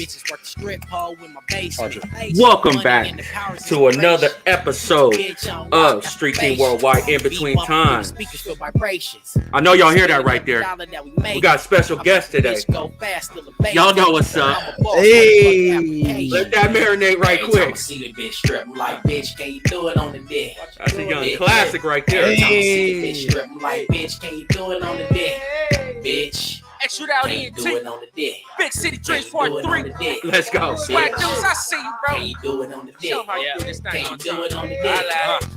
Bitches work the strip pole with my basement. Welcome back to another episode of Street Team Worldwide In Between Times. I know y'all hear that right there. We got a special guest today. Y'all know what's up. Hey, Let that marinate right quick. See the bitch strip like bitch, can you do it on the dick? That's a young classic right there. See the bitch strip like bitch, can you do it on the dick? Bitch. Shoot out Can you do it on the dick? Big City Dreams Part 3. Let's go. Swag dudes, I see you, bro. Can you do it on the dick? Show how you do this thing Can you on do time. it on the dick?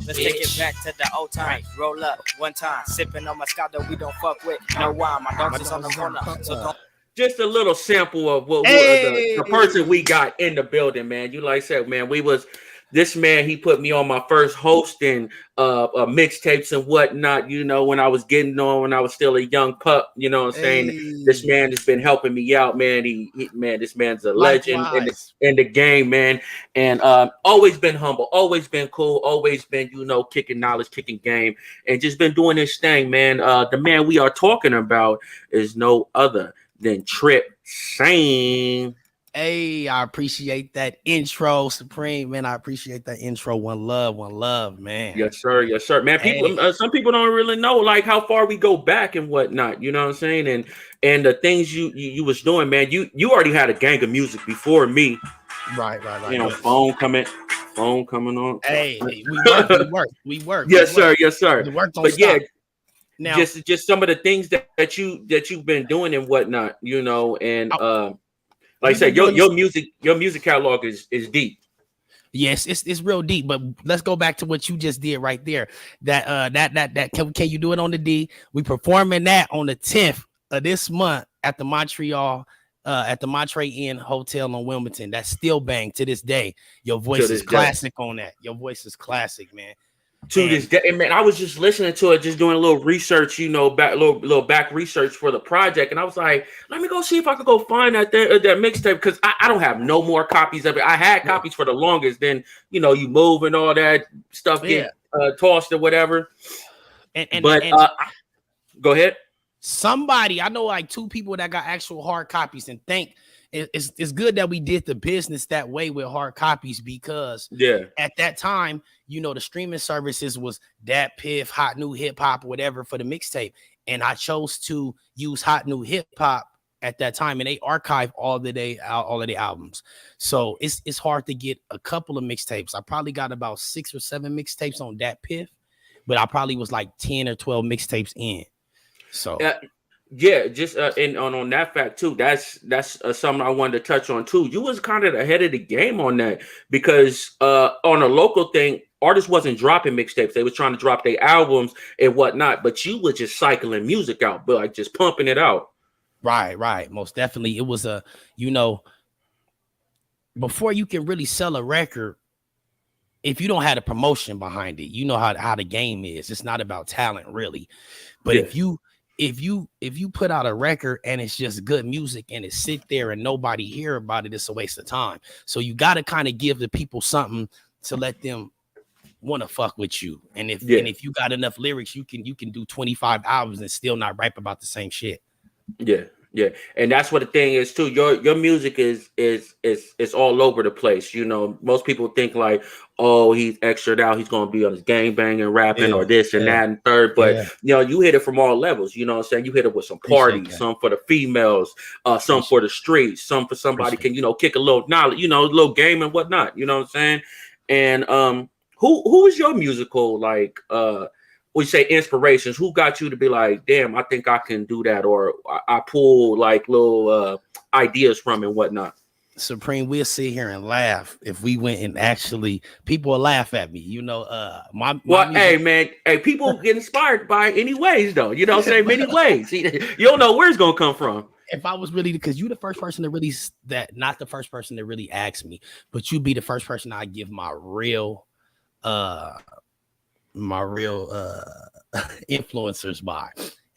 Let's take it back to the old times. Roll up one time, sipping on my scotch that we don't fuck with. No why, my dogs is on the corner, so don't. Just a little sample of what the person we got in the building, man. You like I said, man, this man, he put me on my first hosting mixtapes and whatnot, you know, when I was getting on, when I was still a young pup, you know what I'm saying? This man has been helping me out, man. This man's a legend in the game, man. And always been humble, always been cool, always been, you know, kicking knowledge, kicking game, and just been doing this thing, man. The man we are talking about is no other than Tripsane. Hey, I appreciate that intro, Supreme, man. I appreciate that intro. One love, man. Yes, sir, man. People, some people don't really know like how far we go back and whatnot. You know what I'm saying? And the things you was doing, man. You already had a gang of music before me. Right. You know, phone coming on. Hey, we work. Yes, sir. The work don't but stop. Yeah, now just some of the things that you've been doing and whatnot. You know, and like I said, your music catalog is deep. Yes, it's real deep. But let's go back to what you just did right there. That can you do it on the D? We performing that on the 10th of this month at the Montreal at the Montre Inn Hotel on Wilmington. That's still bang to this day. Your voice is classic on that. Your voice is classic, man. To this day, man, I was just listening to it, just doing a little research, you know, little back research for the project, and I was like, let me go see if I could go find that mixtape, because I don't have no more copies of it. I had copies for the longest, then you know, you move and all that stuff get tossed or whatever. But go ahead. Somebody, I know like two people that got actual hard copies, and think it's good that we did the business that way with hard copies, because at that time, you know, the streaming services was Dat Piff, Hot New Hip Hop, whatever for the mixtape, and I chose to use Hot New Hip Hop at that time, and they archive all of the albums. So it's hard to get a couple of mixtapes. I probably got about 6 or 7 mixtapes on Dat Piff, but I probably was like 10 or 12 mixtapes in. So just and on that fact too, that's something I wanted to touch on too. You was kind of ahead of the game on that, because on a local thing, artists wasn't dropping mixtapes. They was trying to drop their albums and whatnot, but you were just cycling music out, but like just pumping it out. Right. Most definitely. It was before you can really sell a record, if you don't have a promotion behind it, you know how the game is. It's not about talent really. But if you put out a record and it's just good music and it sit there and nobody hear about it, it's a waste of time. So you got to kind of give the people something to let them want to fuck with you. And if you got enough lyrics, you can do 25 albums and still not rap about the same shit. Yeah, and that's what the thing is too. Your music is all over the place. You know, most people think like, oh, he's extra out, he's gonna be on his gangbang and rapping or this and that and third. But you know, you hit it from all levels. You know what I'm saying? You hit it with some parties, some for the females, some for the streets, some for somebody can, you know, kick a little knowledge, you know, a little game and whatnot. You know what I'm saying? And who is your musical like we say inspirations? Who got you to be like, damn, I think I can do that, or I pull like little ideas from and whatnot? Supreme, we'll sit here and laugh if we went and actually people will laugh at me. You know, hey man, people get inspired by any ways though. You know what I'm saying? Many ways. You don't know where it's gonna come from. If I was really, because you the first person to really not the first person to really ask me, but you be the first person I give my real influencers by.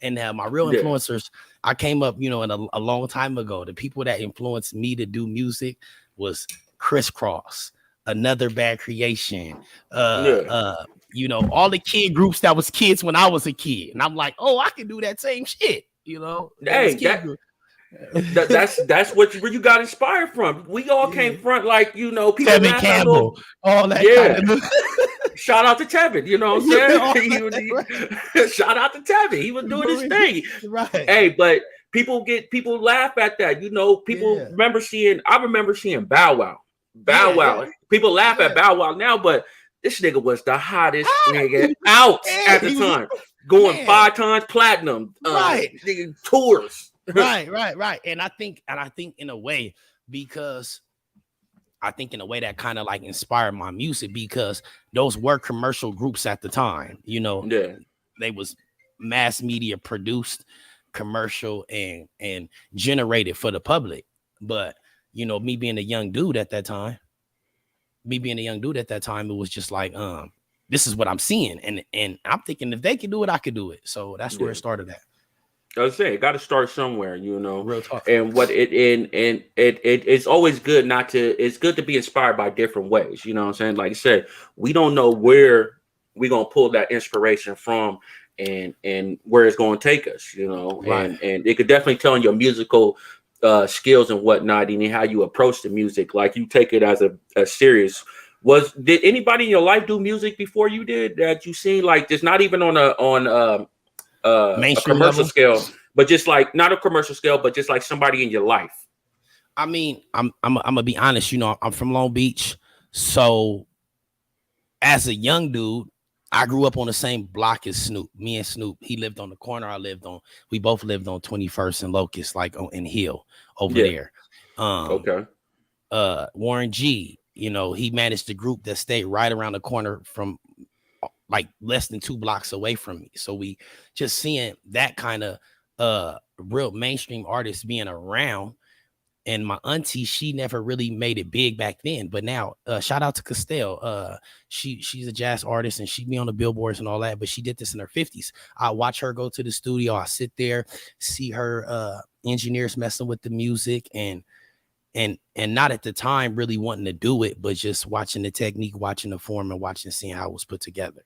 And my real influencers, I came up, you know, in a long time ago. The people that influenced me to do music was Crisscross, Another Bad Creation, you know, all the kid groups that was kids when I was a kid. And I'm like, oh, I can do that same shit, you know. That's where you got inspired from. We all came from, like, you know, people Tevin Campbell, all that. Yeah. Kind of Shout out to Tevin, you know what I'm saying? Shout out to Tevin. He was doing his thing. Right. Hey, but people laugh at that. You know, people I remember seeing Bow Wow. Wow. People laugh at Bow Wow now, but this nigga was the hottest nigga out at the time. Going 5 times platinum. Nigga, tours. Right. And I think in a way, because I think in a way that kind of like inspired my music, because those were commercial groups at the time, you know. Yeah. They was mass media produced, commercial and generated for the public. But, you know, me being a young dude at that time, it was just like, this is what I'm seeing. And I'm thinking if they can do it, I could do it. So that's where it started at. I was saying, got to start somewhere, you know. Real talk. And it's always good it's good to be inspired by different ways, you know what I'm saying? Like I said, we don't know where we're gonna pull that inspiration from and where it's gonna take us, you know. And it could definitely tell in your musical skills and whatnot, and how you approach the music, like you take it as a serious. Did anybody in your life do music before you did that you seen, like just not even on a commercial level scale, but just like not a commercial scale, but just like somebody in your life? I mean, I'm gonna be honest, you know, I'm from Long Beach. So as a young dude, I grew up on the same block as Snoop. Me and Snoop, he lived on the corner we both lived on 21st and Locust, like in Hill over there. Warren G, you know, he managed the group that stayed right around the corner from like less than 2 blocks away from me. So we just seeing that kind of real mainstream artists being around. And my auntie, she never really made it big back then, but now shout out to Castell. She's a jazz artist and she be on the billboards and all that, but she did this in her 50s. I watch her go to the studio. I sit there, see her engineers messing with the music and not at the time really wanting to do it, but just watching the technique, watching the form, and seeing how it was put together.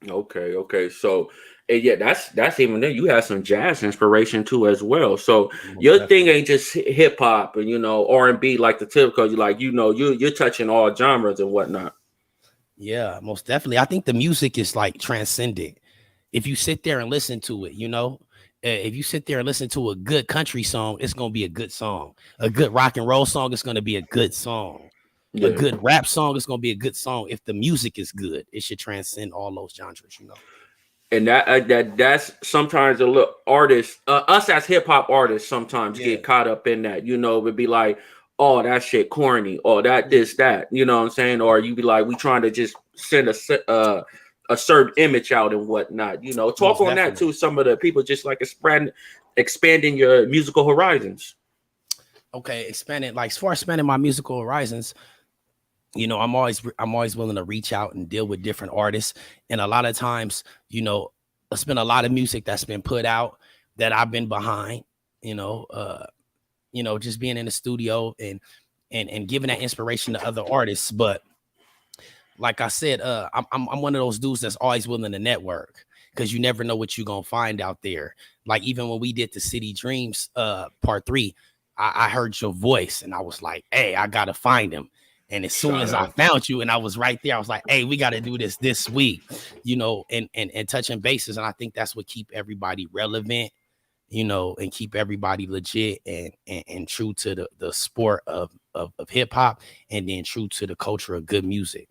Okay. So, yeah, that's even there. You have some jazz inspiration too as well. So your thing ain't just hip hop and, you know, R&B like the typical. You like, you know, you're touching all genres and whatnot. Yeah, most definitely. I think the music is like transcendent. If you sit there and listen to it, you know, if you sit there and listen to a good country song, it's gonna be a good song. A good rock and roll song is gonna be a good song. A good rap song is gonna be a good song. If the music is good, it should transcend all those genres, you know. And that's sometimes a little artists, us as hip hop artists sometimes get caught up in that, you know. It would be like, oh, that shit corny, or that, you know what I'm saying? Or you be like, we trying to just send a certain image out and whatnot, you know. Talk on that too. Some of the people just like expanding your musical horizons. Okay, expanding, like as far as expanding my musical horizons, you know, I'm always willing to reach out and deal with different artists. And a lot of times, you know, there's been a lot of music that's been put out that I've been behind, you know, just being in the studio and giving that inspiration to other artists. But like I said, I'm one of those dudes that's always willing to network, because you never know what you're gonna find out there. Like even when we did the City Dreams part 3, I heard your voice and I was like, hey, I gotta find him. And as soon as I found you and I was right there, I was like, hey, we got to do this week, you know, and touching bases. And I think that's what keep everybody relevant, you know, and keep everybody legit and true to the sport of hip hop, and then true to the culture of good music.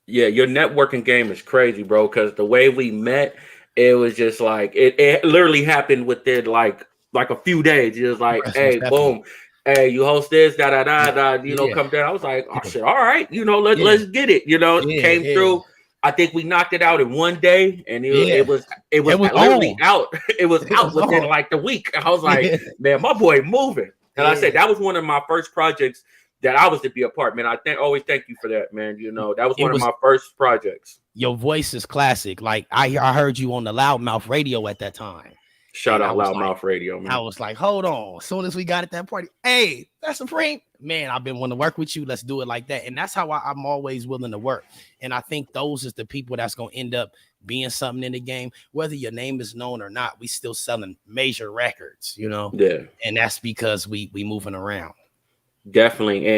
Yeah, your networking game is crazy, bro, because the way we met, it was just like, it literally happened within like a few days. It was like, hey, boom. Hey, you host this, you know, come down. I was like, oh shit, all right, you know, let's get it. You know, came through. I think we knocked it out in one day, and it was literally out. It was out within like the week. I was like, man, my boy moving. And I said that was one of my first projects that I was to be a part. Man, I always thank you for that, man. You know, that was one of my first projects. Your voice is classic. Like I heard you on the Loudmouth radio at that time. Shout out Loudmouth Radio, man. I was like, hold on. As soon as we got at that party, hey, that's Supreme. Man, I've been wanting to work with you. Let's do it like that. And that's how I'm always willing to work. And I think those is the people that's going to end up being something in the game. Whether your name is known or not, we still selling major records, you know? Yeah. And that's because we moving around. Definitely.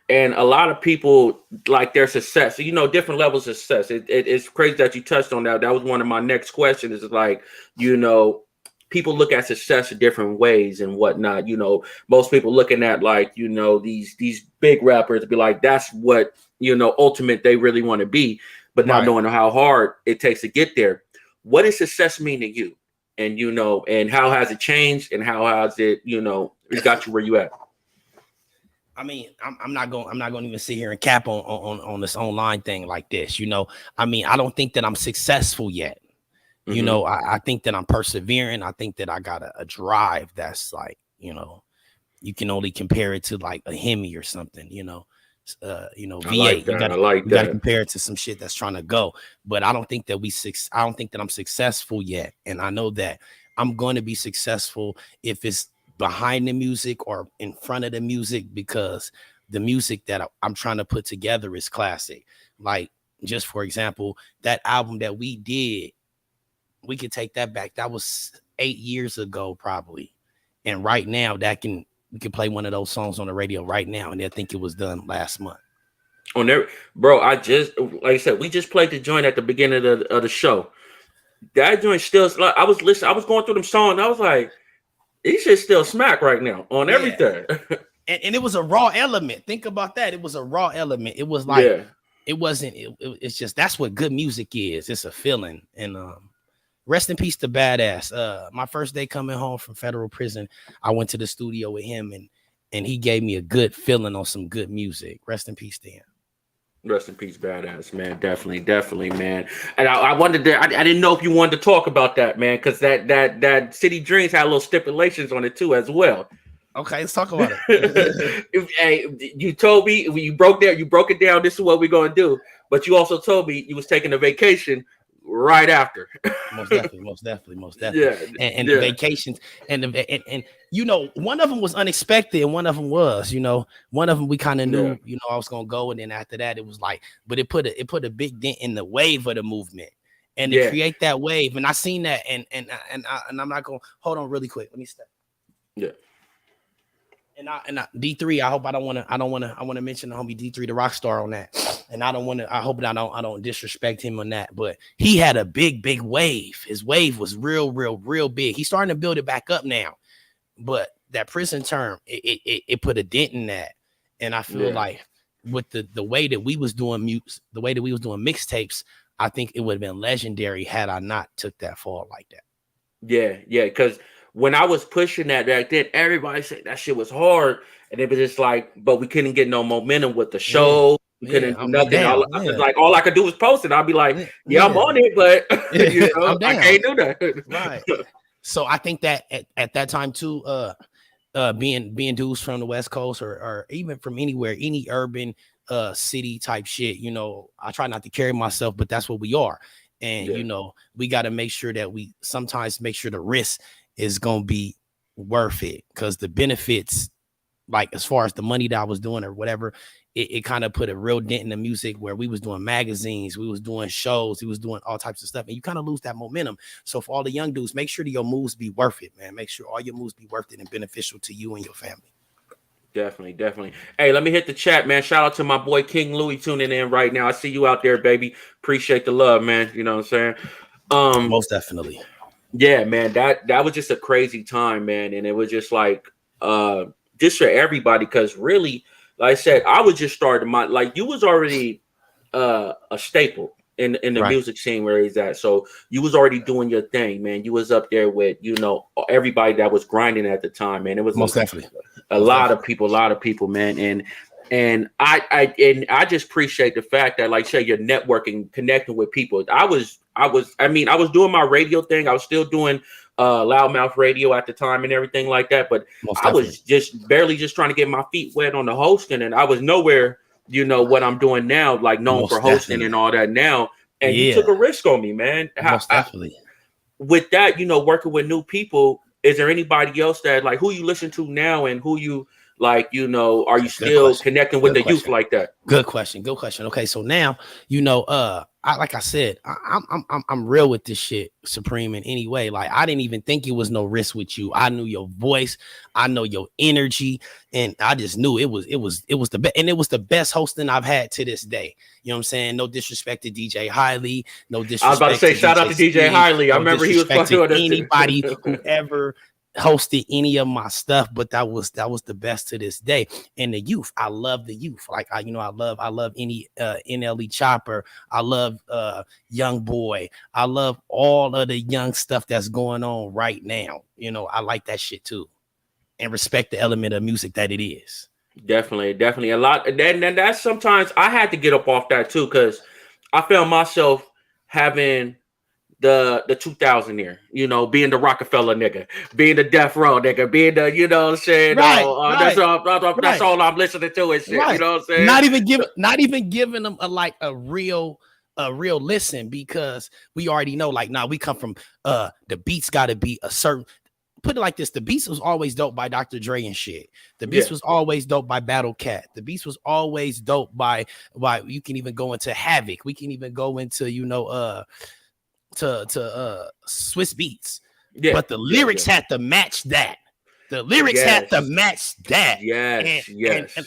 And a lot of people like their success, you know, different levels of success. It's crazy that you touched on that. That was one of my next questions is like, you know, people look at success in different ways and whatnot. You know, most people looking at like, you know, these big rappers be like, that's what, you know, ultimate they really want to be, but not knowing how hard it takes to get there. What does success mean to you? And, you know, and how has it changed and how has it, you know, it got you where you at? I mean, I'm not going to even sit here and cap on this online thing like this. You know, I mean, I don't think that I'm successful yet. You know, I think that I'm persevering. I think that I got a drive that's like, you know, you can only compare it to like a Hemi or something, you know, V8. You got to compare it to some shit that's trying to go. But I don't think that I don't think that I'm successful yet. And I know that I'm going to be successful if it's behind the music or in front of the music, because the music that I'm trying to put together is classic. Like, just for example, that album that we did, we could take that back. That was 8 years ago, probably. And right now, we can play one of those songs on the radio right now, and I think it was done last month. On there, bro. I just, like I said, we just played the joint at the beginning of the show. That joint still, like, I was listening. I was going through them songs. And I was like, these shit still smack right now on everything. and it was a raw element. Think about that. It was a raw element. It was like, it wasn't. It's just that's what good music is. It's a feeling. And rest in peace to Badass. My first day coming home from federal prison, I went to the studio with him, and he gave me a good feeling on some good music. Rest in peace to him. Rest in peace, Badass, man. Definitely, man. And I wondered that I didn't know if you wanted to talk about that, man, because that City Dreams had little stipulations on it too, as well. Okay, let's talk about it. Hey, you told me when you broke it down. This is what we're gonna do, but you also told me you was taking a vacation right after. most definitely. Yeah, and the vacations and you know, one of them was unexpected and one of them was, you know, one of them we kind of knew, you know, I was gonna go, and then after that it was like, but it put a big dent in the wave of the movement and to create that wave. And I seen that, and I'm not gonna hold on really quick. Let me step. Yeah. And D3, I hope I want to mention the homie D3, the rockstar, on that. And I hope that I don't disrespect him on that. But he had a big wave. His wave was real big. He's starting to build it back up now. But that prison term, it put a dent in that. And I feel like with the way that we was doing the way that we was doing mixtapes, I think it would have been legendary had I not took that fall like that. Yeah, because when I was pushing that back then, everybody said that shit was hard, and it was just like, but we couldn't get no momentum with the show. We couldn't do nothing. All I could do was post it. I'd be like, I'm on it, but you know, I can't do that. Right. So I think that at that time too, being dudes from the West Coast or even from anywhere, any urban city type shit, you know, I try not to carry myself, but that's what we are. And you know, we got to make sure that we sometimes make sure the risk is gonna be worth it, because the benefits, like as far as the money that I was doing or whatever, it kind of put a real dent in the music, where we was doing magazines, we was doing shows, we was doing all types of stuff, and you kind of lose that momentum. So for all the young dudes, make sure that your moves be worth it, man. Make sure all your moves be worth it and beneficial to you and your family. Definitely. Hey, let me hit the chat, man. Shout out to my boy King Louis tuning in right now. I see you out there, baby. Appreciate the love, man. You know what I'm saying? Most definitely. Yeah, man. That was just a crazy time, man. And it was just like just for everybody, because really, like I said, I was just starting you was already a staple in the music scene where he's at. So you was already doing your thing, man. You was up there with, you know, everybody that was grinding at the time, man. It was most definitely a lot of people, man. And I just appreciate the fact that, like, say, you're networking, connecting with people. I was doing my radio thing. I was still doing Loudmouth Radio at the time and everything like that. But I was just barely trying to get my feet wet on the hosting, and I was nowhere, you know, what I'm doing now, like known for hosting and all that now. And you took a risk on me, man. Most definitely. with that, working with new people, is there anybody else that like who you listen to now and who you like, are you still connecting with the youth like that? Good question. Okay, so now like I said, I'm real with this shit, Supreme. In any way, like I didn't even think it was no risk with you. I knew your voice, I know your energy, and I just knew it was the best, and it was the best hosting I've had to this day. You know what I'm saying? No disrespect to DJ Hiley, no disrespect. I was about to say shout out to DJ Hiley. I remember he was fucking with anybody who ever hosted any of my stuff, but that was the best to this day. And the youth, I love the youth. Like I love any NLE Chopper. I love Young Boy. I love all of the young stuff that's going on right now. I like that shit too, and respect the element of music that it is. Definitely a lot. And then that's sometimes I had to get up off that too, because I found myself having the 2000 year, being the Rockefeller nigga, being the Death Row nigga, being the, what I'm saying? Right. That's all I'm listening to and shit. Right. You know what I'm saying? Not even giving them a real listen, because we already know, like, we come from the beats gotta be a certain. Put it like this: the beats was always dope by Dr. Dre and shit. The beats was always dope by Battle Cat. The beats was always dope by you can even go into Havoc. We can even go into to Swiss Beats. Yeah, but the lyrics had to match that. The lyrics had to match that. Yes.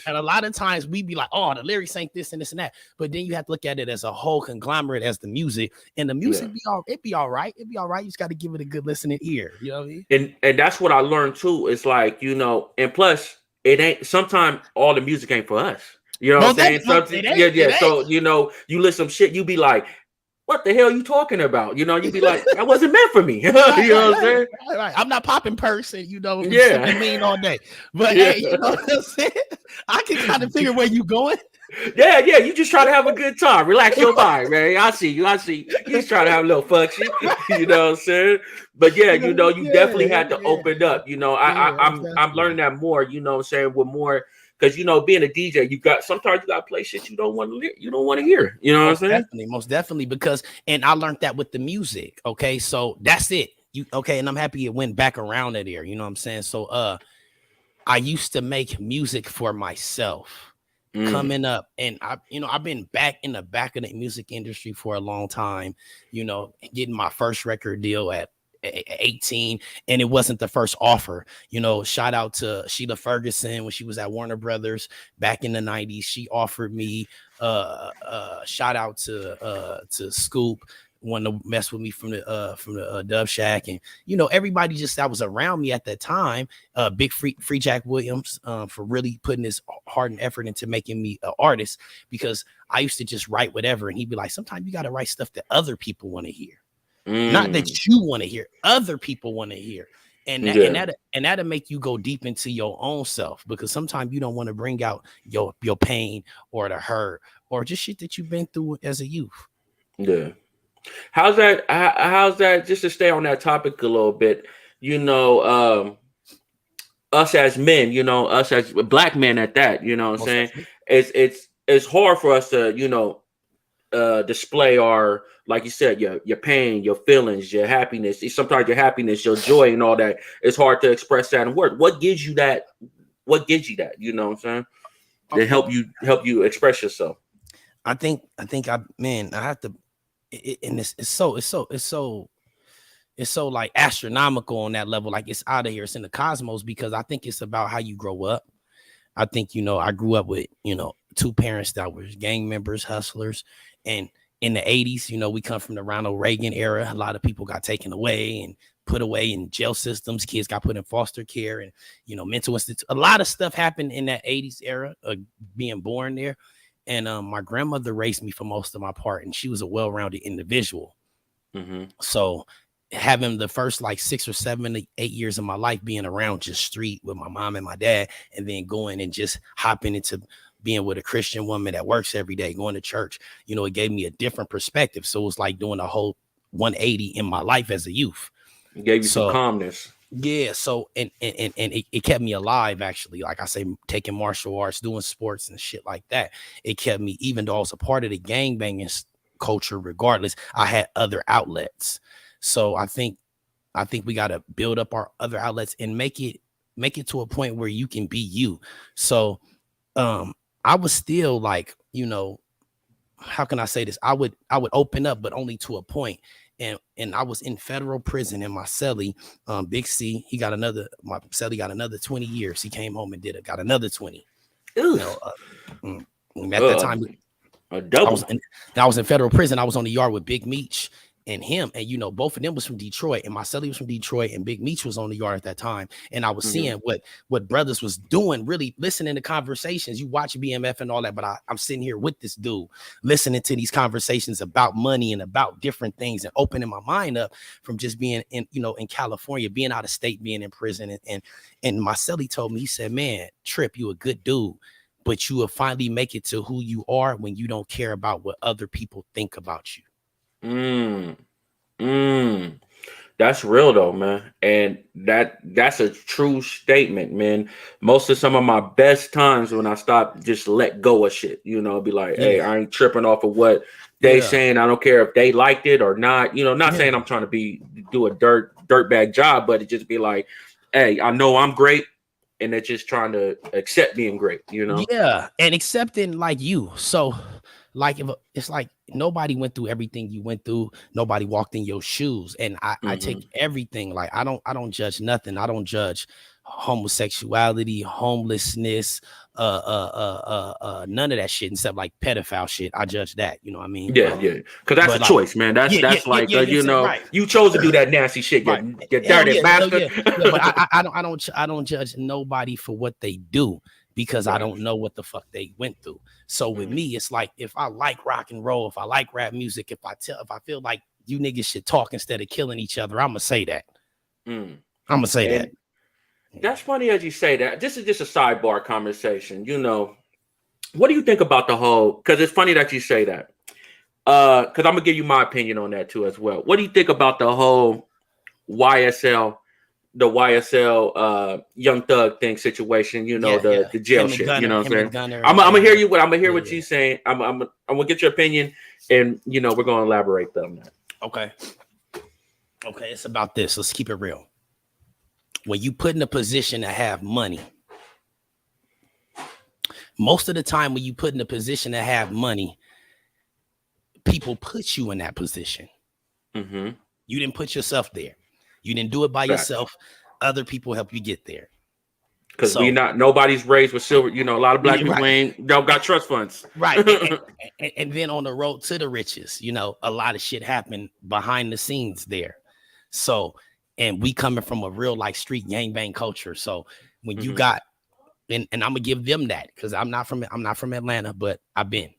And a lot of times we be like, oh, the lyrics ain't this and this and that. But then you have to look at it as a whole conglomerate as the music. And the music be all right. It'd be all right. You just got to give it a good listening ear. You know what I mean? And that's what I learned too. It's like, and plus it ain't, sometimes all the music ain't for us. You know what I'm saying? So, you listen to shit, you be like, what the hell you talking about? You be like, that wasn't meant for me. You know what I'm saying? Right. I'm not popping person, mean all day. But hey, you know what I'm saying? I can kind of figure where you going. Yeah. You just try to have a good time. Relax your mind, man. I see you. You just try to have a little fun shit. You know what I'm saying? But you definitely had to open up. I'm learning that more, you know what I'm saying, with more. Because being a DJ, sometimes you got to play shit you don't want to hear. You know what I'm saying? Most definitely. Because, and I learned that with the music. Okay, so that's it. And I'm happy it went back around it here. You know what I'm saying? So, I used to make music for myself coming up, and I've been back in the back of the music industry for a long time. Getting my first record deal at 18, and it wasn't the first offer. Shout out to Sheila Ferguson when she was at Warner Brothers back in the 90s. She offered me shout out to Scoop, wanted to mess with me from the Dub Shack, and everybody just that was around me at that time. Big Free Jack Williams for really putting his heart and effort into making me an artist, because I used to just write whatever, and he'd be like, sometimes you got to write stuff that other people want to hear. Not that you want to hear, other people want to hear. And that'll make you go deep into your own self, because sometimes you don't want to bring out your pain or the hurt or just shit that you've been through as a youth. Yeah. How's that, just to stay on that topic a little bit, us as men, us as black men at that, you know what I'm saying? It's hard for us to, display our, like you said, your pain, your feelings, your happiness. Sometimes your happiness, your joy, and all that. It's hard to express that in words. What gives you that? You know what I'm saying? To help you express yourself. I think I have to. And it's so like astronomical on that level. Like it's out of here. It's in the cosmos, because I think it's about how you grow up. I think I grew up with two parents that were gang members, hustlers, and in the 80s, we come from the Ronald Reagan era. A lot of people got taken away and put away in jail systems. Kids got put in foster care and, mental institutes. A lot of stuff happened in that 80s era of being born there. And my grandmother raised me for most of my part, and she was a well-rounded individual. Mm-hmm. So having the first like 6 or 7 to 8 years of my life being around just street with my mom and my dad, and then going and just hopping into being with a Christian woman that works every day, going to church, it gave me a different perspective. So it was like doing a whole 180 in my life as a youth. It gave you some calmness. Yeah. So, and it kept me alive, actually. Like I say, taking martial arts, doing sports and shit like that. It kept me, even though I was a part of the gangbanging culture, regardless, I had other outlets. So I think we got to build up our other outlets and make it to a point where you can be you. So I was still like, you know, how can I say this? I would open up, but only to a point. And I was in federal prison in my cellie. Big C, my cellie got another 20 years. He came home and got another 20. You know, at that time, a double. I was in federal prison. I was on the yard with Big Meech and him, and you know, both of them was from Detroit, and my cellie was from Detroit, and Big Meech was on the yard at that time. And I was seeing what brothers was doing, really listening to conversations. You watch BMF and all that, but I'm sitting here with this dude, listening to these conversations about money and about different things, and opening my mind up from just being in California, being out of state, being in prison. And my cellie told me, he said, "Man, Trip, you a good dude, but you will finally make it to who you are when you don't care about what other people think about you." That's real though, man. And that's a true statement, man. Most of some of my best times when I stop, just let go of shit, you know, be like, hey, I ain't tripping off of what they saying. I don't care if they liked it or not, you know, not saying I'm trying to do a dirtbag job, but it just be like, hey, I know I'm great. And they're just trying to accept being great, you know? Yeah. And accepting like you. So like, if it's like nobody went through everything you went through. Nobody walked in your shoes. And I take everything. Like, I don't judge nothing. I don't judge homosexuality, homelessness, none of that shit, except like pedophile shit. I judge that, you know what I mean? Yeah. Cause that's a choice, man. That's you know, right. You chose to do that nasty shit. You dirty bastard. But I don't judge nobody for what they do, because I don't know what the fuck they went through. So with me, it's like, if I like rock and roll, if I like rap music, if I feel like you niggas should talk instead of killing each other, I'm gonna say that. I'm gonna say that. That's funny as you say that. This is just a sidebar conversation. You know, what do you think about the whole? Because it's funny that you say that. Because I'm gonna give you my opinion on that too as well. What do you think about the whole YSL Young Thug thing situation? You know, the jail shit. You know what I'm saying? I'm gonna hear you. I'm gonna hear what you're saying. I'm gonna get your opinion, and you know, we're gonna elaborate on that. Okay, it's about this. Let's keep it real. When you put in a position to have money, most of the time when you put in a position to have money, people put you in that position. You didn't put yourself there. You didn't do it by yourself. Other people help you get there. Because nobody's raised with silver. You know, a lot of black people don't got trust funds. Right. And then on the road to the riches, you know, a lot of shit happened behind the scenes there. So, and we coming from a real like street gangbang culture. So when you got, and I'm gonna give them that, because I'm not from Atlanta, but I've been,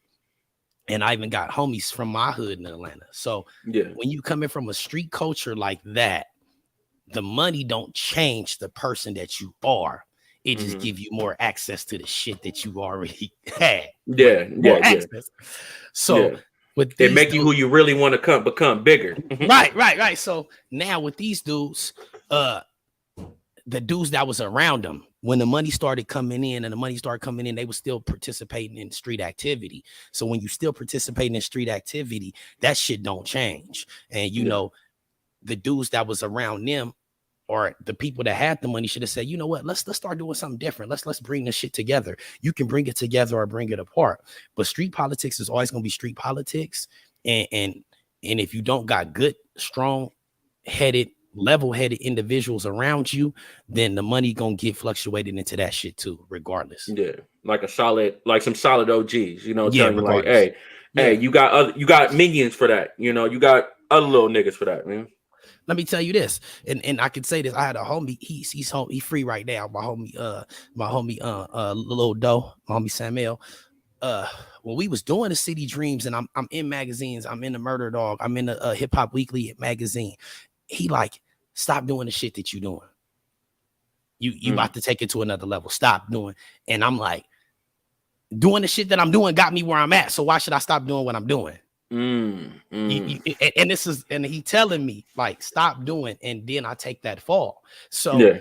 and I even got homies from my hood in Atlanta. So when you coming from a street culture like that, the money don't change the person that you are. It just give you more access to the shit that you already had. Access. So with they make you who you really want to become bigger. Right. So now with these dudes, the dudes that was around them, when the money started coming in, they were still participating in street activity. So when you still participating in street activity, that shit don't change. And you know, the dudes that was around them, or the people that had the money, should have said, you know what, let's start doing something different. Let's bring this shit together. You can bring it together or bring it apart. But street politics is always going to be street politics. And if you don't got good, strong-headed, level-headed individuals around you, then the money going to get fluctuated into that shit too, regardless. Yeah, like some solid OGs, you know, telling you like, hey, you got minions for that. You know, you got other little niggas for that, man. Let me tell you this, and I can say this. I had a homie. He's home. He's free right now. My homie, Lil Doe, my homie Samuel. When we was doing the City Dreams, and I'm in magazines. I'm in the Murder Dog. I'm in the Hip Hop Weekly magazine. He like, stop doing the shit that you doing. You about to take it to another level. Stop doing. And I'm like, doing the shit that I'm doing got me where I'm at. So why should I stop doing what I'm doing? And he telling me like, stop doing, and then I take that fall. So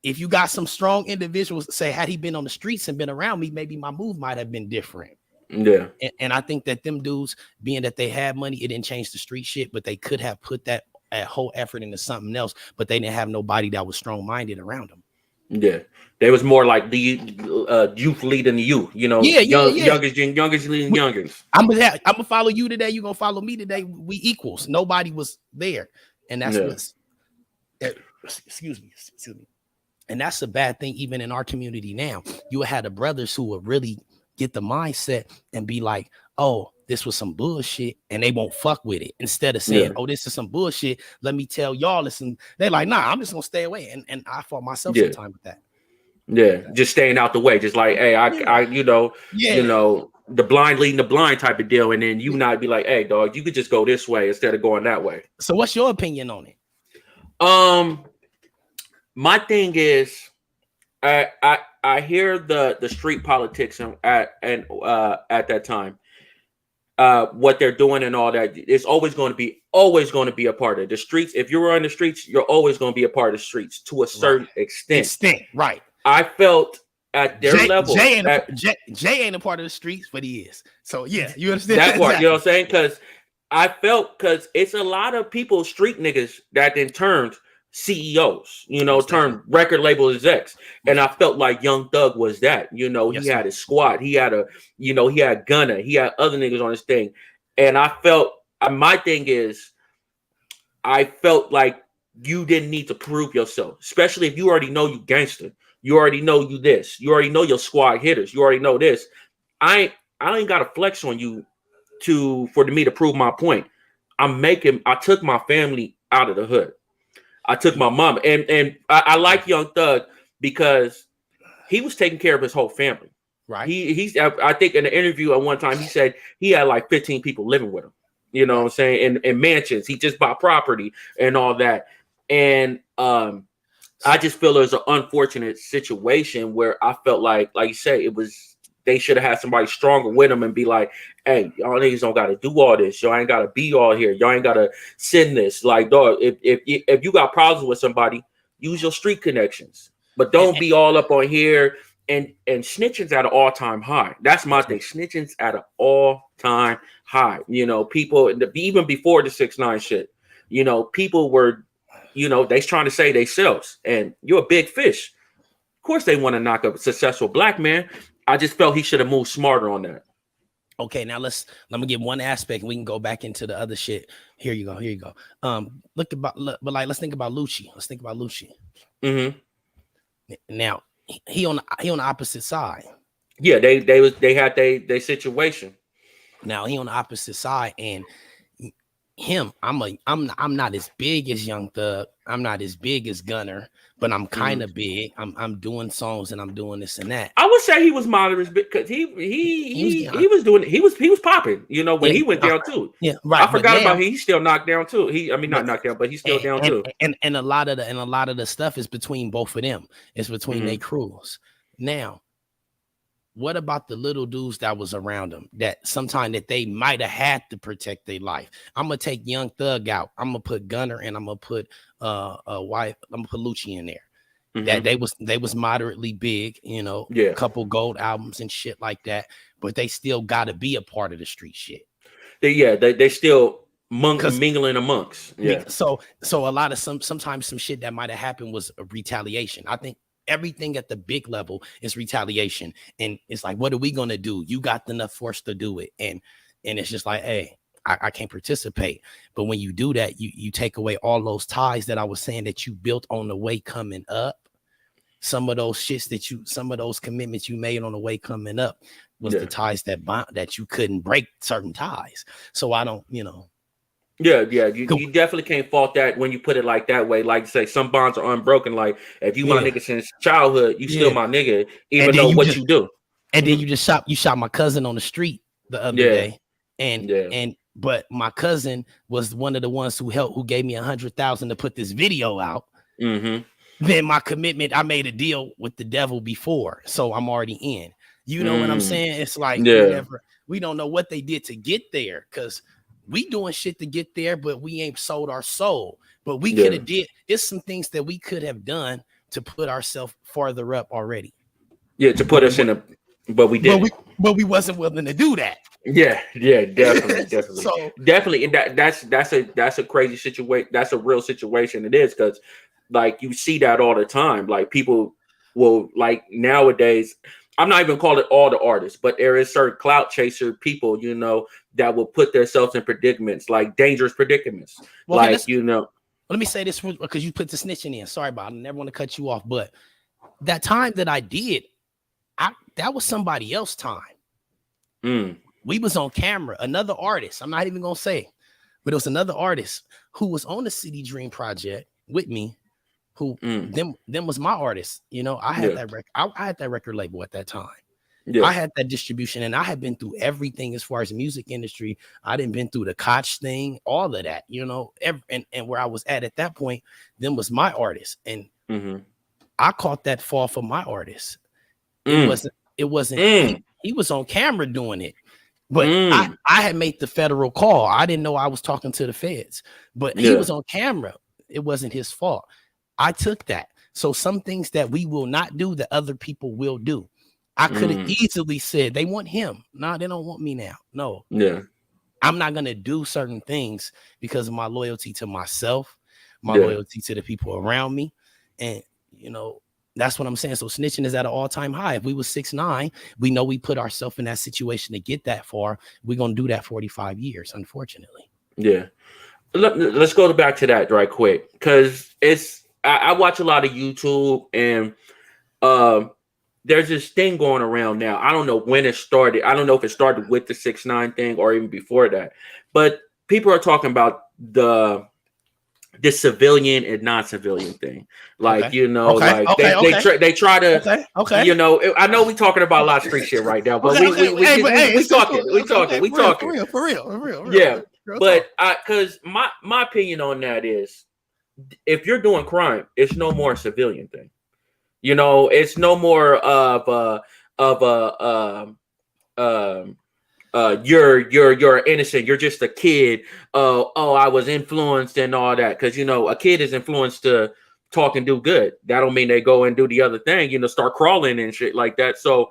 if you got some strong individuals, say, had he been on the streets and been around me, maybe my move might have been different. And I think that them dudes, being that they had money, it didn't change the street shit, but they could have put that a whole effort into something else, but they didn't have nobody that was strong-minded around them. Yeah, they was more like the youth leading the youth, you know, youngest leading youngest. I'm gonna follow you today. You gonna follow me today. We equals. Nobody was there, and that's what's. Excuse me. And that's a bad thing, even in our community now. You had the brothers who would really get the mindset and be like, "Oh, this was some bullshit," and they won't fuck with it. Instead of saying, "Oh, this is some bullshit. Let me tell y'all this," and they're like, "Nah, I'm just gonna stay away." And I fought myself sometime with that. Yeah, just staying out the way, just like, hey, I you know, the blind leading the blind type of deal, and then you not be like, hey, dog, you could just go this way instead of going that way. So, what's your opinion on it? My thing is, I hear the street politics at that time, what they're doing and all that. It's always going to be a part of the streets. If you're on the streets, you're always going to be a part of the streets to a certain extent. Right. I felt at their level. Jay ain't a part of the streets, but he is. So yeah, you understand that part. You know what I'm saying? Because I felt it's a lot of people, street niggas, that then turned CEOs, you know, turned record label execs. And I felt like Young Thug was that, you know, he had his squad, he had he had Gunna, he had other niggas on his thing. And I felt, my thing is, I felt like you didn't need to prove yourself, especially if you already know you gangster. You already know you this. You already know your squad hitters. You already know this. I ain't got to flex on you for me to prove my point. I took my family out of the hood. I took my mom, and I like Young Thug because he was taking care of his whole family. Right. He's I think in the interview at one time he said he had like 15 people living with him. You know what I'm saying? In mansions. He just bought property and all that. And I just feel there's an unfortunate situation where I felt like you say, they should have had somebody stronger with them and be like, hey, y'all niggas don't got to do all this. Y'all ain't got to be all here. Y'all ain't got to send this. Like, dog, if you got problems with somebody, use your street connections. But don't be all up on here. And snitching's at an all-time high. That's my thing. Snitching's at an all-time high. You know, people, even before the 6ix9ine shit, you know, people were, you know, they trying to say they selves. And you're a big fish. Of course they want to knock a successful black man. I just felt he should have moved smarter on that. Okay, now let me give one aspect and we can go back into the other shit. Here you go. Let's think about Lucci. Mm-hmm. Now he on the opposite side. Yeah, they had their situation. Now he on the opposite side, and him, I'm not as big as Young Thug. I'm not as big as Gunner, but I'm kind of big. I'm doing songs and I'm doing this and that. I would say he was moderate because he was popping. You know, when he went down too. Yeah, right. I forgot about he's still knocked down too. Not knocked down, but he's still down too. And a lot of the stuff is between both of them. It's between their crews. Now, what about the little dudes that was around them that sometime that they might have had to protect their life? I'm gonna take Young Thug out. I'm gonna put Gunner and I'm gonna put Lucci in there. That they was moderately big, you know, a couple gold albums and shit like that, but they still got to be a part of the street shit. They still mingling amongst. Yeah. So a lot of sometimes some shit that might have happened was a retaliation. I think everything at the big level is retaliation, and it's like, what are we gonna do? You got enough force to do it, and it's just like, hey, I can't participate. But when you do that, you take away all those ties that I was saying that you built on the way coming up. Some of those commitments you made on the way coming up was the ties that you couldn't break certain ties. So I don't, you know. Yeah. You definitely can't fault that when you put it like that way. Like you say, some bonds are unbroken. Like if you my nigga since childhood, you still my nigga, even though you do. And then you shot my cousin on the street the other day. But my cousin was one of the ones who gave me $100,000 to put this video out. Mm-hmm. Then my commitment, I made a deal with the devil before, so I'm already in. You know what I'm saying? It's like we don't know what they did to get there, because we doing shit to get there, but we ain't sold our soul. But we could have did. It's some things that we could have done to put ourselves farther up already. Yeah, to put us in a, but we didn't. But we wasn't willing to do that. Yeah, definitely, definitely, So definitely, and that's a crazy situation. That's a real situation. It is because, like, you see that all the time. Like, people will like nowadays. I'm not even calling it all the artists, but there is certain clout chaser people, that will put themselves in predicaments, like dangerous predicaments. well, okay, let me say this because you put the snitching in. Sorry, Bob. I never want to cut you off, but that time that I did, that was somebody else's time. We was on camera. Another artist. I'm not even gonna say, but it was another artist who was on the City Dream project with me. Who them was my artist. I had that record. I had that record label at that time. Yeah. I had that distribution, and I had been through everything as far as music industry. I didn't been through the Koch thing, all of that. And where I was at that point, them was my artist, and I caught that fall for my artist. It wasn't. He was on camera doing it. But I had made the federal call. I didn't know I was talking to the feds, but he was on camera. It wasn't his fault. I took that. So some things that we will not do that other people will do. I could have easily said they want him. No, they don't want me now. No. Yeah. I'm not going to do certain things because of my loyalty to myself, my loyalty to the people around me. And, that's what I'm saying. So snitching is at an all-time high. If we was 6'9", we know we put ourselves in that situation to get that far. We're going to do that 45 years, unfortunately. Yeah. Let's go back to that right quick. Because I watch a lot of YouTube, and there's this thing going around now. I don't know when it started. I don't know if it started with the 6ix9ine thing or even before that. But people are talking about the civilian and non-civilian thing, like they try to I know we're talking about a lot of street shit right now, but we talking for real. Yeah, but because my opinion on that is, if you're doing crime, it's no more a civilian thing. It's no more of you're innocent, you're just a kid. I was influenced and all that, because a kid is influenced to talk and do good. That don't mean they go and do the other thing, start crawling and shit like that. So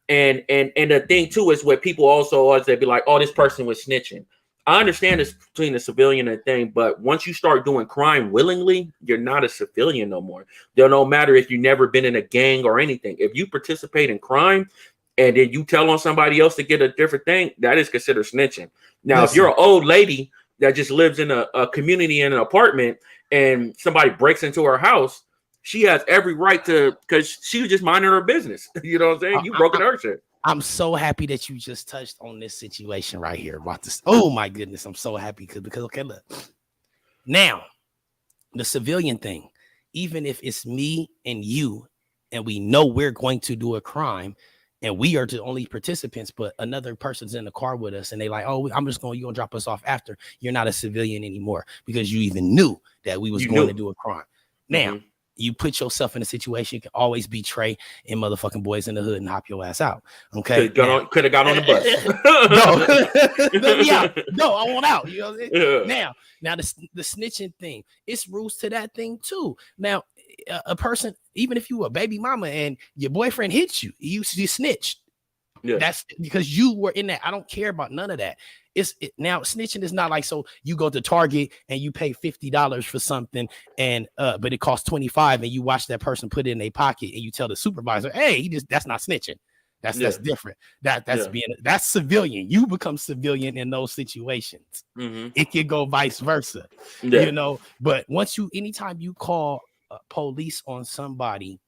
and the thing too is what people also always, they be like, oh, this person was snitching. I understand this between the civilian and thing, but once you start doing crime willingly, you're not a civilian no more. No matter if you've never been in a gang or anything. If you participate in crime and then you tell on somebody else to get a different thing, that is considered snitching. Now, if you're an old lady that just lives in a community in an apartment and somebody breaks into her house, she has every right to, because she was just minding her business. You know what I'm saying? You broke her shit. I'm so happy that you just touched on this situation right here about this. Oh my goodness, I'm so happy because okay, look. Now, the civilian thing, even if it's me and you, and we know we're going to do a crime, and we are the only participants, but another person's in the car with us, and they like, oh, you're gonna drop us off after. You're not a civilian anymore because you even knew that we was going to do a crime. Now, you put yourself in a situation, you can always betray and motherfucking boys in the hood and hop your ass out. Okay. Could have got on the bus. No, I want out. You know what I'm saying? Now the snitching thing, it's rules to that thing too. Now, a person, even if you were a baby mama and your boyfriend hits you, you snitched. Yeah. That's because you were in that. I don't care about none of that. Now snitching is not like, so you go to Target and you pay $50 for something, and but it costs $25, and you watch that person put it in their pocket, and you tell the supervisor, hey, that's not snitching. That's different. That's civilian. You become civilian in those situations. It can go vice versa. But anytime you call police on somebody,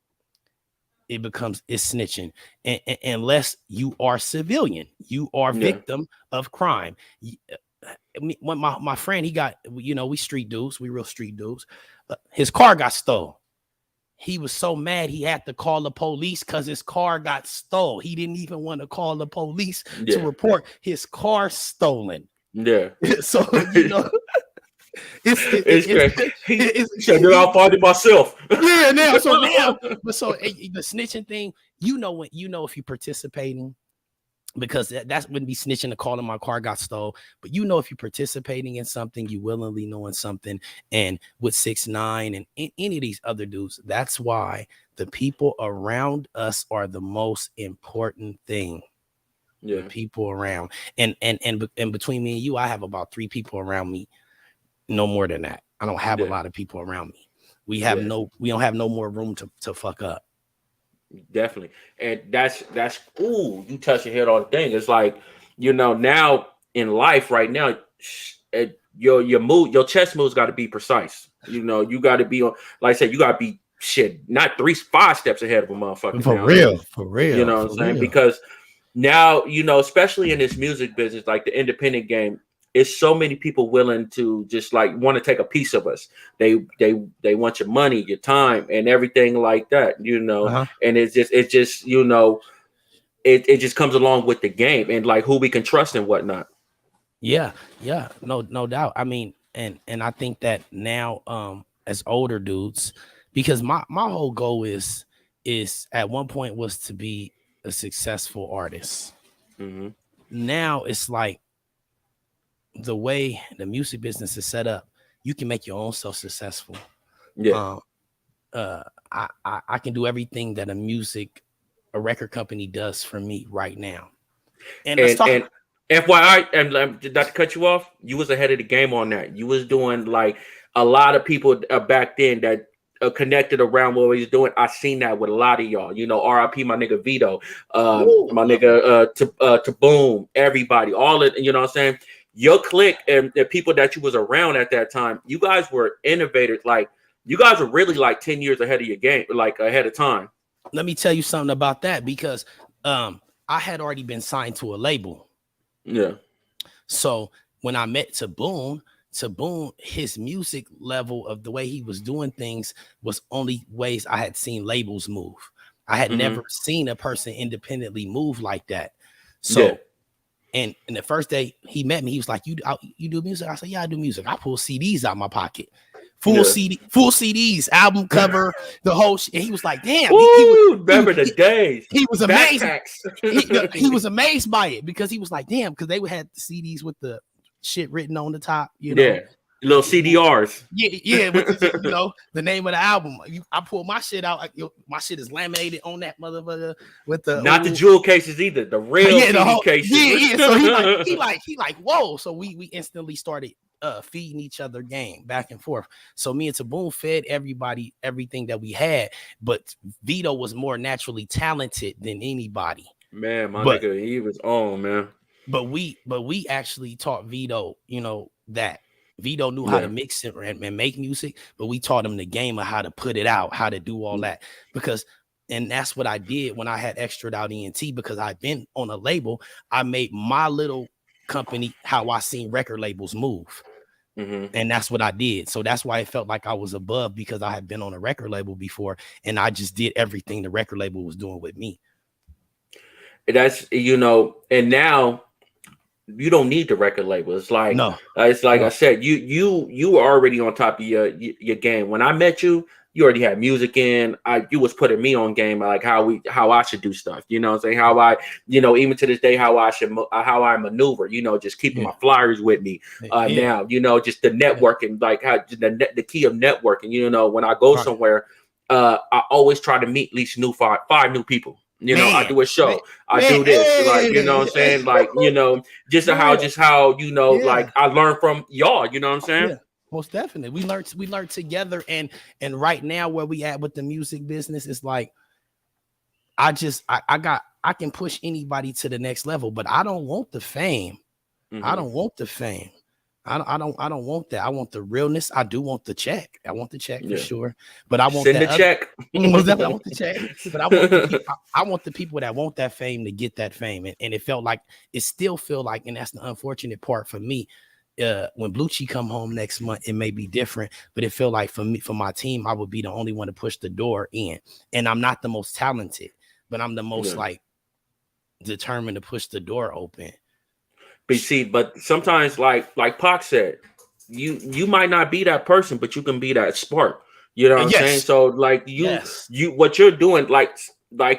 it's snitching, and unless you are civilian, you are victim of crime. When my friend, he got, we street dudes, we real street dudes. His car got stolen. He was so mad he had to call the police because his car got stolen. He didn't even want to call the police to report his car stolen. Yeah. So I'll find it myself. But the snitching thing, if you're participating, because that's wouldn't be snitching to call in my car got stole. But if you're participating in something, you willingly knowing something, and with 6ix9ine and any of these other dudes, that's why the people around us are the most important thing. with people around. And between me and you, I have about 3 people around me. No more than that. I don't have a lot of people around me. We don't have no more room to fuck up. Definitely. And that's ooh, you touch your head on the thing. It's like, you know, now in life right now, your chess moves got to be precise. You know, you got to be on, like I said, you got to be not 5 steps ahead of a motherfucker. For real. You know what I'm saying? Because now, you know, especially in this music business, like the independent game, it's so many people willing to just like want to take a piece of us. They want your money, your time, and everything like that, you know. And it's just you know, it just comes along with the game and like who we can trust and whatnot. Yeah, no doubt. I mean, and I think that now, as older dudes, because my whole goal is at one point was to be a successful artist. Now it's like the way the music business is set up, you can make your own self successful. I can do everything that a record company does for me right now. And let's talk. And FYI, and not to cut you off, you was ahead of the game on that. You was doing like a lot of people back then that connected around what he's doing. I seen that with a lot of y'all. You know, RIP my nigga Vito, my nigga to Boom, everybody, all it. You know what I'm saying? Your clique and the people that you was around at that time, you guys were innovators. Like you guys were really like 10 years ahead of your game, like ahead of time. Let me tell you something about that because I had already been signed to a label. Yeah. So when I met Taboon, his music level of the way he was doing things was only ways I had seen labels move. I had never seen a person independently move like that. So, and the first day he met me, he was like, "You do music?" I said, "Yeah, I do music." I pull CDs out my pocket, full CDs, album cover, the whole shit. And he was like, "Damn!" Remember the days? He was amazed. he was amazed by it because he was like, "Damn!" Because they had the CDs with the shit written on the top, you know, little CDRs. With the, you know, the name of the album. I pull my shit out. My shit is laminated on that motherfucker with the not the jewel cases either, the real CD cases. So he like, whoa. So we instantly started feeding each other game back and forth. So me and Taboon fed everybody everything that we had, but Vito was more naturally talented than anybody. Man, nigga, he was on, man. But we actually taught Vito, you know, that Vito knew how to mix it and make music, but we taught him the game of how to put it out, how to do all that. And that's what I did when I had Extra Out ENT, because I've been on a label. I made my little company how I seen record labels move. And that's what I did. So that's why it felt like I was above, because I had been on a record label before and I just did everything the record label was doing with me. That's, you know, and now you don't need the record label. It's like, I said, you were already on top of your game. When I met you, you already had music in. You was putting me on game, like how I should do stuff. You know what I'm saying? How I, you know, even to this day, how I maneuver, you know, just keeping my flyers with me. Now, you know, just the networking, like how the key of networking, you know, when I go somewhere, I always try to meet at least five new people. You know, I do a show, I do this, like, you know what I'm saying? Like, you know, just how, you know, like I learned from y'all, you know what I'm saying? Yeah, most definitely. We learned together. And right now where we at with the music business is like, I can push anybody to the next level, but I don't want the fame. I don't want the fame. I don't want that. I want the realness. I do want the check. I want the check for sure. But I want the check. I want the check. But I want the people that want that fame to get that fame. And it still feel like, and that's the unfortunate part for me. When Blue Cheese come home next month, it may be different, but it feel like for me, for my team, I would be the only one to push the door in. And I'm not the most talented, but I'm the most like determined to push the door open. But sometimes, like Pac said, you might not be that person, but you can be that spark. You know what I'm saying? So like you what you're doing, like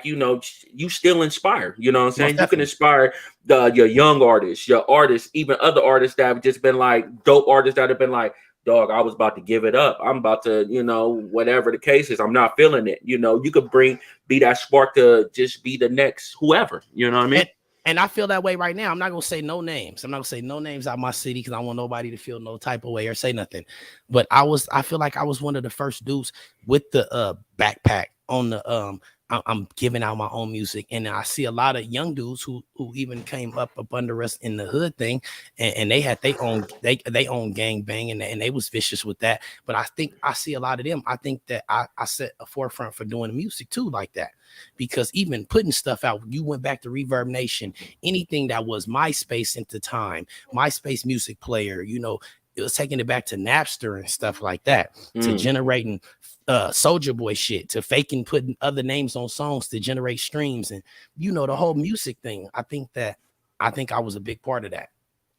you know, you still inspire. You know what I'm saying? You can inspire your young artists, your artists, even other artists that have just been like dope artists that have been like, dog, I was about to give it up. I'm about to, you know, whatever the case is, I'm not feeling it. You know, you could be that spark to just be the next whoever. You know what I mean? And I feel that way right now. I'm not gonna say no names. I'm not gonna say no names out my city because I want nobody to feel no type of way or say nothing. But I feel like I was one of the first dudes with the backpack on the I'm giving out my own music, and I see a lot of young dudes who even came up under us in the hood thing, and they had their own gang bang, and they was vicious with that. But I think I see a lot of them. I think that I set a forefront for doing music too, like that, because even putting stuff out, you went back to Reverb Nation, anything that was MySpace at the time, MySpace music player, you know, it was taking it back to Napster and stuff like that, to generating Soulja Boy shit, to faking putting other names on songs to generate streams, and you know, the whole music thing. I think I was a big part of that.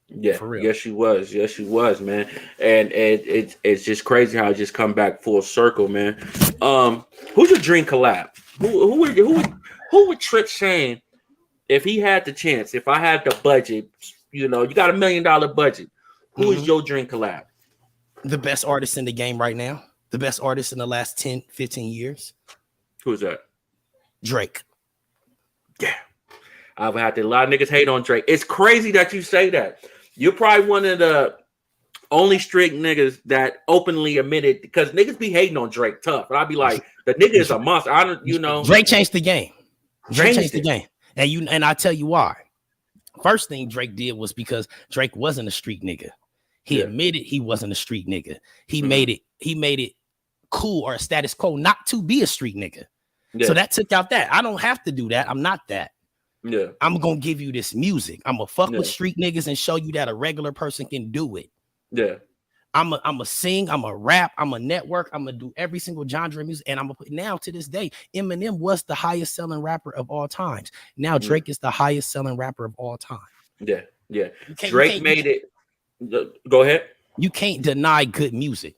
Yeah, for real. Yes, you was, man. And it's just crazy how it just come back full circle, man. Who's your dream collab? Who would Tripsane, if he had the chance, if I had the budget, you know, you got $1 million budget, who is your dream collab? The best artist in the game right now. The best artist in the last 10, 15 years. Who's that? Drake. Yeah. I've had a lot of niggas hate on Drake. It's crazy that you say that. You're probably one of the only strict niggas that openly admitted, because niggas be hating on Drake tough. But I'd be like, the nigga is a monster. I don't, you know. Drake changed the game. Drake changed the game. And I tell you why. First thing Drake did was because Drake wasn't a street nigga. He admitted he wasn't a street nigga. He made it cool or a status quo not to be a street nigga. Yeah. So that took out that. I don't have to do that. I'm not that. Yeah. I'm gonna give you this music. I'm gonna fuck with street niggas and show you that a regular person can do it. Yeah. I'm a sing, I'm a rap, I'm a network, I'm gonna do every single genre of music, and I'm gonna put, now to this day, Eminem was the highest selling rapper of all times. Now Drake is the highest selling rapper of all time. Yeah, yeah. Drake made it. Go ahead. You can't deny good music.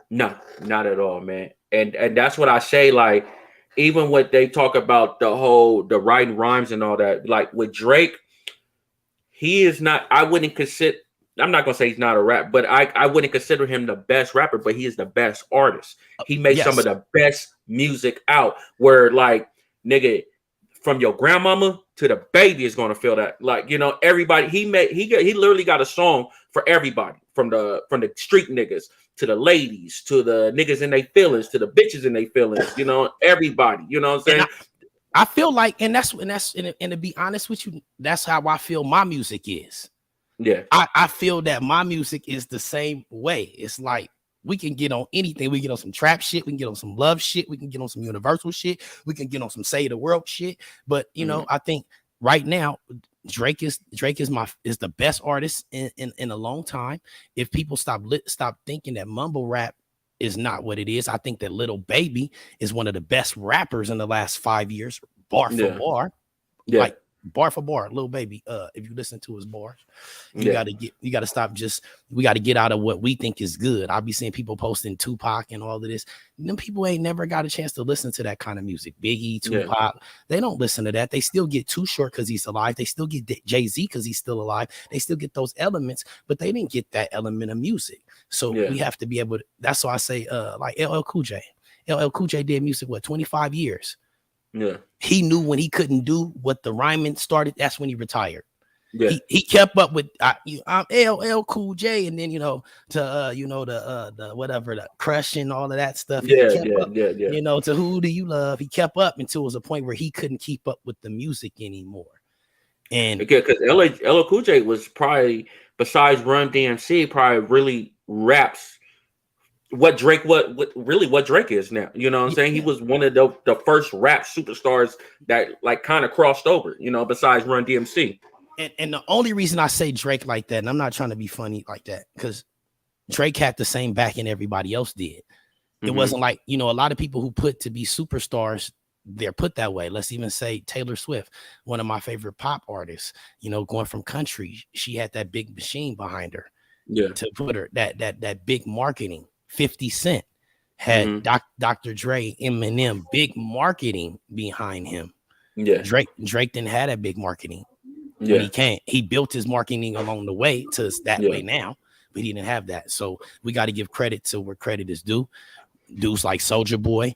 No, not at all, man. And that's what I say. Like, even what they talk about the writing rhymes and all that. Like with Drake, he is not. I wouldn't consider. I'm not gonna say he's not a rap, but I wouldn't consider him the best rapper. But he is the best artist. He makes some of the best music out. Where like, nigga, from your grandmama to the baby is gonna feel that. Like, you know, everybody. He literally got a song for everybody, from the street niggas to the ladies, to the niggas in their feelings, to the bitches in their feelings, you know, everybody, you know what I'm saying? I feel like, and to be honest with you, that's how I feel my music is. Yeah. I feel that my music is the same way. It's like, we can get on anything. We can get on some trap shit. We can get on some love shit. We can get on some universal shit. We can get on some say the world shit. But, you know, I think right now, Drake is the best artist in a long time. If people stop thinking that mumble rap is not what it is, I think that Lil Baby is one of the best rappers in the last 5 years, bar for bar. Yeah. Like bar for bar, Lil Baby. If you listen to his bars, you gotta stop. We got to get out of what we think is good. I'll be seeing people posting Tupac and all of this. Them people ain't never got a chance to listen to that kind of music. Biggie, Tupac, they don't listen to that. They still get Too Short because he's alive. They still get Jay-Z because he's still alive. They still get those elements, but they didn't get that element of music. So we have to be able to. That's why I say, like LL Cool J. LL Cool J did music 25 years. Yeah, he knew when he couldn't do what the rhyming started. That's when he retired. Yeah, he kept up with I'm LL Cool J, and then the whatever, the Crush and all of that stuff. Yeah. You know, to Who Do You Love? He kept up until it was a point where he couldn't keep up with the music anymore. And because LL Cool J was probably, besides Run DMC, probably really raps what Drake is now. You know what I'm saying? He was one of the first rap superstars that like kind of crossed over, you know, besides Run DMC. And the only reason I say Drake like that, and I'm not trying to be funny like that, because Drake had the same backing everybody else did. It wasn't like, you know, a lot of people who put to be superstars, they're put that way. Let's even say Taylor Swift, one of my favorite pop artists, you know, going from country, she had that big machine behind her. Yeah. To put her that big marketing. 50 Cent had Dr. Dre, Eminem, big marketing behind him. Yeah. Drake didn't have that big marketing. Yeah. He built his marketing along the way to that way now, but he didn't have that. So we got to give credit to where credit is due. Dudes like Soulja Boy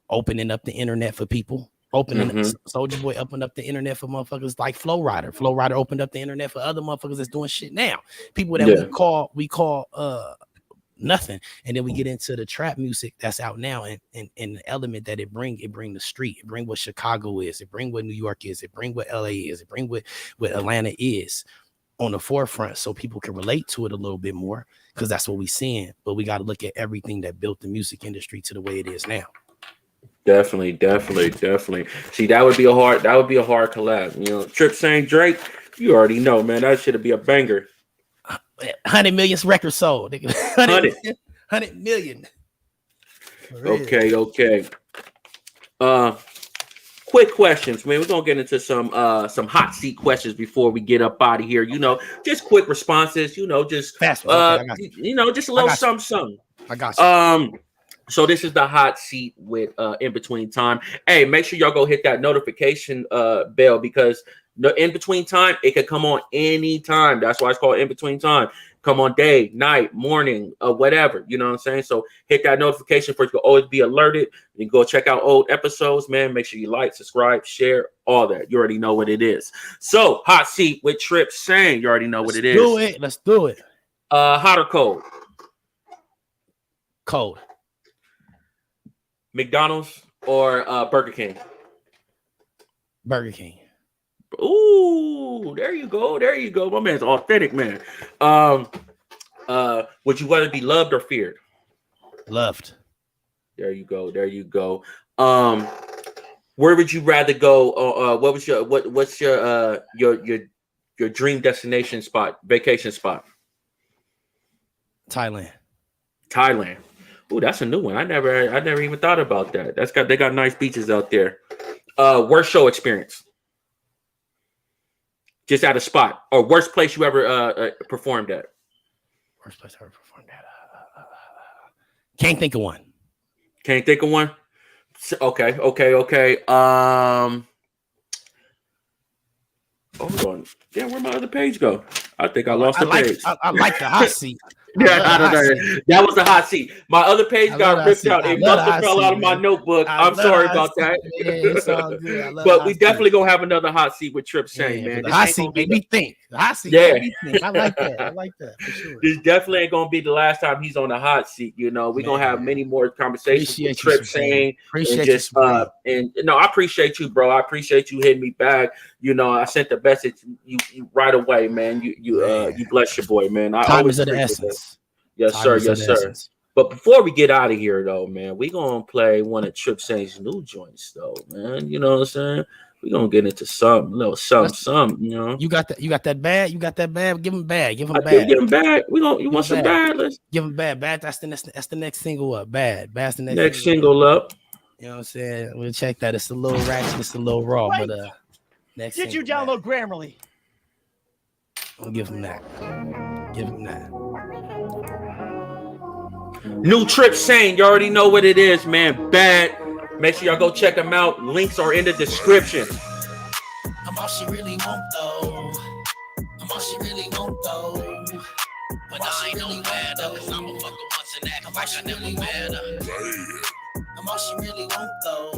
opening up the internet for people. Opening Soldier Boy opened up the internet for motherfuckers like Flow Rider. Flow Rider opened up the internet for other motherfuckers that's doing shit now. People that we call nothing. And then we get into the trap music that's out now, and the element that it bring the street, it bring what Chicago is, it bring what New York is, it bring what LA is, it bring what Atlanta is on the forefront, so people can relate to it a little bit more, because that's what we seeing. But we got to look at everything that built the music industry to the way it is now. Definitely. See, that would be a hard collab. You know, Tripsane Drake, you already know, man. That should be a banger. 100 million records sold. 100 million. Okay. Quick questions, man. We're gonna get into some hot seat questions before we get up out of here. You know, just quick responses. You know, just fast. You know, just a little something. I got you. So this is the hot seat with In Between Time. Hey, make sure y'all go hit that notification bell, because the In Between Time, it could come on anytime. That's why it's called In Between Time. Come on day, night, morning, whatever. You know what I'm saying? So hit that notification for you to always be alerted. You can go check out old episodes, man. Make sure you like, subscribe, share, all that. You already know what it is. So hot seat with Tripsane. You already know what it is. Let's do it. Hot or cold? Cold. McDonald's or Burger King? Burger King. Ooh, there you go. My man's authentic, man. Would you rather be loved or feared? Loved. There you go. Where would you rather go? What's your dream destination spot, vacation spot? Thailand. Ooh, that's a new one. I never even thought about that. They got nice beaches out there. Worst show experience? Just at a spot, or worst place you ever performed at? Worst place I ever performed at? Can't think of one. Okay. Hold on. Yeah, where'd my other page go? I think I lost the page. I like the hot seat. Yeah, I don't know. That was the hot seat. My other page got ripped out. It must have fell out of my notebook. I'm sorry about that. It's all good. But we definitely gonna have another hot seat with Tripsane, man. The hot seat made me think. I like that for sure. This definitely ain't gonna be the last time he's on the hot seat. You know, we're gonna have many more conversations with Tripsane. I appreciate you, bro. I appreciate you hitting me back. You know, I sent the message you right away, man. You bless your boy, man. Time is of the essence. Yes, sir. But before we get out of here, though, man, we gonna play one of Tripsane's new joints, though, man. You know what I'm saying? We gonna get into something. You know. You got that bad. Give him bad. Give him bad. Give him bad. You want some bad? Let's give him bad. Bad. That's the next single up. Bad. That's the next single up. You know what I'm saying? We'll check that. It's a little ratchet. It's a little raw, but next. Did you download Grammarly? I'll give him that. New Tripsane, you already know what it is, man. Bad. Make sure y'all go check them out. Links are in the description. I'm all she really want though. But I ain't really mad though, cause I'm a fucker once and act like I never met her. I'm all she really want though.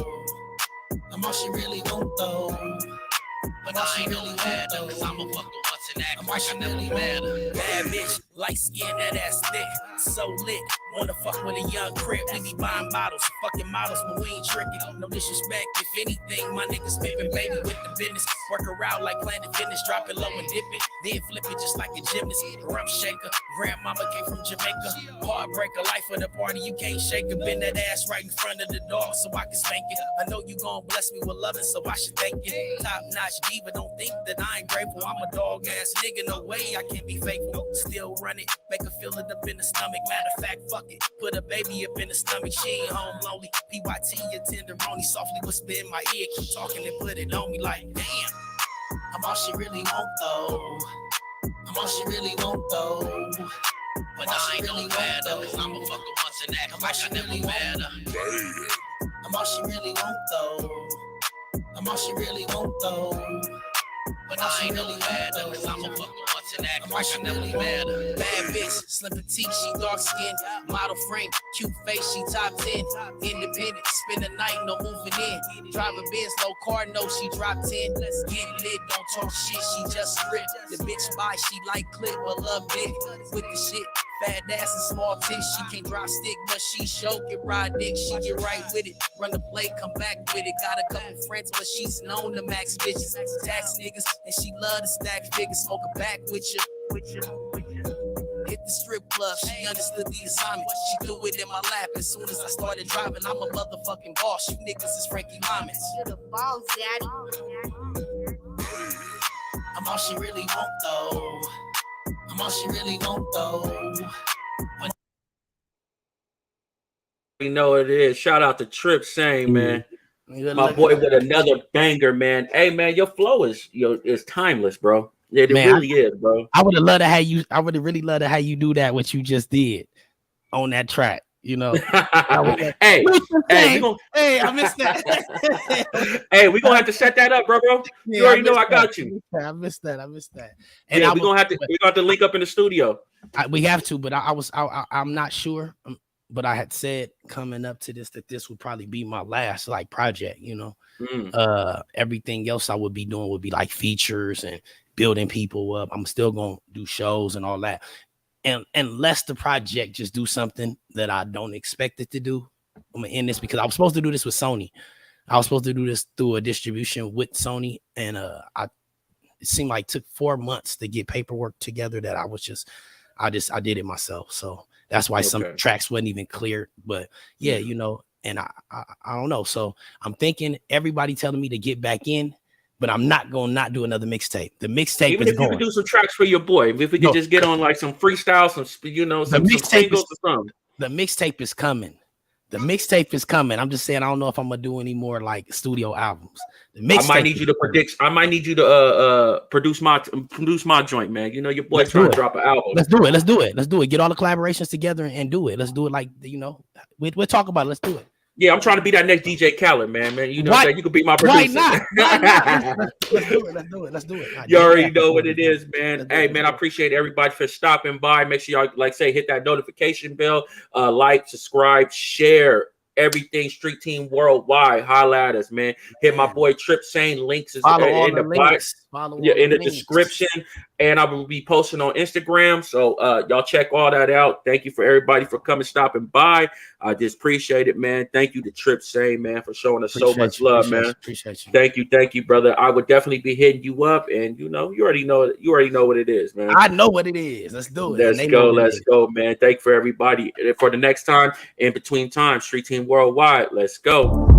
But I ain't really mad though, cause I'm a fucker once and act like I never met her. Bad bitch, light skin, that ass thick, so lit. Wanna fuck with a young crib, we be buying bottles, fucking models, but we ain't tricking. No disrespect, if anything, my niggas pimpin', baby, with the business. Work her out like Planet Fitness, drop it low and dip it, then flip it just like a gymnast. Rump shaker, grandmama came from Jamaica. Heartbreaker, life of the party, you can't shake her. Bend that ass right in front of the dog so I can spank it. I know you gon' bless me with loving, so I should thank you. Top notch diva, don't think that I ain't grateful. I'm a dog ass nigga, no way I can't be faithful. Still run it, make her feel it up in the stomach. Matter of fact, fuck it. Put a baby up in the stomach, she ain't home lonely. PYT, your tenderoni, softly whisper in my ear, keep talking and put it on me like, damn. I'm all she really want though. But I ain't really mad though, cause I'm a fucker once and act like I never met her. I'm all she really want though. But I ain't really mad though, cause I'm a fucker once what's an act. Why she never matter? Bad bitch, slim petite, she dark skin, model frame, cute face, she top 10. Independent, spend the night, no moving in. Drive a Benz, low car, no, she drop 10. Let's get lit, don't talk shit, she just rip. The bitch buy, she like clip, but love dick. With the shit, fat ass and small tits. She can't drop stick, but she show get ride dick. She get right with it, run the play, come back with it. Got a couple friends, but she's known to max bitches, tax niggas, and she love to stack figures. Smoke a back with you. Hit the strip club, she understood the assignment. She threw it in my lap as soon as I started driving. I'm a motherfucking boss. You niggas is Frankie Lyman. You're the boss, daddy. I'm all she really want though. I'm all she really want though. You know what it is. Shout out to Tripsane, man. My boy with another banger, man. Hey, man, your flow is timeless, bro. It really is, bro. I would have loved to have you. I would have really loved to have you do that. What you just did on that track, you know. Hey, I missed that. Hey, we gonna have to set that up, bro. You already know I got you. I missed that. And yeah, we're gonna have to link up in the studio. We have to, but I'm not sure. But I had said coming up to this that this would probably be my last like project, you know. Everything else I would be doing would be like features and building people up. I'm still gonna do shows and all that. And unless the project just do something that I don't expect it to do, I'm gonna end this because I was supposed to do this with Sony. I was supposed to do this through a distribution with Sony, and it seemed like it took 4 months to get paperwork together that I did it myself. So that's why some tracks wasn't even cleared. But yeah, you know, and I don't know. So I'm thinking everybody telling me to get back in, but I'm not going to not do another mixtape. The mixtape even if you can do some tracks for your boy, if we could just get on like some freestyle, some some singles or something. The mixtape is coming. The mixtape is coming. I'm just saying I don't know if I'm gonna do any more like studio albums. I might need you to predict. I might need you to produce my joint, man. You know your boy trying to drop an album. Let's do it. Get all the collaborations together and do it. Let's do it like we'll talk about it. Let's do it. Yeah, I'm trying to be that next DJ Khaled, man. You know that you could be my producer. Why not? Let's do it. You already know what it is, man. Hey, man, I appreciate everybody for stopping by. Make sure y'all, hit that notification bell, like, subscribe, share. Everything Street Team Worldwide. Holla at us, man. Hit my boy Tripsane. Links is in the box. In the description. And I will be posting on Instagram. So y'all check all that out. Thank you for everybody for coming, stopping by. I just appreciate it, man. Thank you to Tripsane, man, for showing us so much love, man. Appreciate you. Thank you, brother. I would definitely be hitting you up, and you already know what it is, man. I know what it is. Let's do it. Let's go, man. Thank you for everybody. For the next time, in between time, Street Team Worldwide. Let's go.